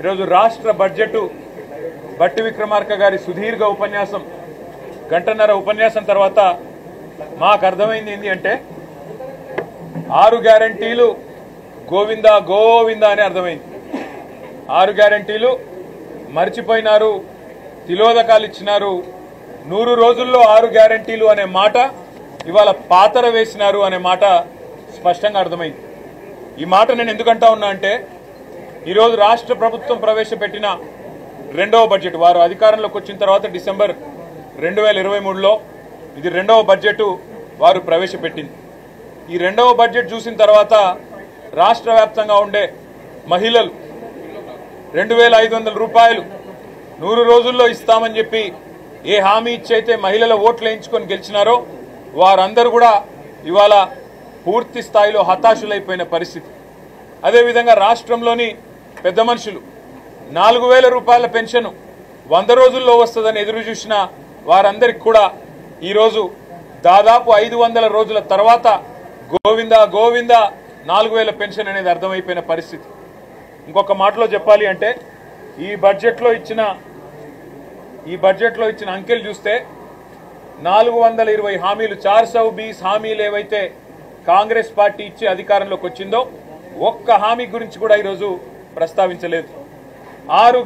ఈరోజు రాష్ట్ర బడ్జెట్ బట్టి విక్రమార్క గారి సుదీర్ఘ ఉపన్యాసం గంటన్నర ఉపన్యాసం తర్వాత మాకు అర్థమైంది ఏంటి అంటే 6 గ్యారెంటీలు గోవిందా గోవిందా అని అర్థమైంది. 6 గ్యారెంటీలు మర్చిపోయినారు, తిలోదకాలు ఇచ్చినారు. 100 రోజుల్లో 6 గ్యారెంటీలు అనే మాట ఇవాళ పాతర వేసినారు అనే మాట స్పష్టంగా అర్థమైంది. ఈ మాట నేను ఎందుకంటా ఉన్నా అంటే ఈరోజు రాష్ట్ర ప్రభుత్వం ప్రవేశపెట్టిన రెండవ బడ్జెట్, వారు అధికారంలోకి వచ్చిన తర్వాత డిసెంబర్ 2023లో ఇది రెండవ బడ్జెట్ వారు ప్రవేశపెట్టింది. ఈ రెండవ బడ్జెట్ చూసిన తర్వాత రాష్ట్ర వ్యాప్తంగా ఉండే మహిళలు 2500 రూపాయలు 100 రోజుల్లో ఇస్తామని చెప్పి ఏ హామీ ఇచ్చైతే మహిళల ఓట్లు వేయించుకొని గెలిచినారో వారందరూ కూడా ఇవాళ పూర్తి స్థాయిలో హతాశులైపోయిన పరిస్థితి. అదేవిధంగా రాష్ట్రంలోని పెద్ద మనుషులు 4000 రూపాయల పెన్షన్ 100 రోజుల్లో వస్తుందని ఎదురు చూసిన వారందరికీ కూడా ఈరోజు దాదాపు 500 రోజుల తర్వాత గోవిందా గోవిందా 4000 పెన్షన్ అనేది అర్థమైపోయిన పరిస్థితి. ఇంకొక మాటలో చెప్పాలి అంటే ఈ బడ్జెట్లో ఇచ్చిన అంకెలు చూస్తే 420 హామీలు 420 హామీలు ఏవైతే కాంగ్రెస్ పార్టీ ఇచ్చి అధికారంలోకి వచ్చిందో ఒక్క హామీ గురించి కూడా ఈరోజు ప్రస్తావించలేదు. 6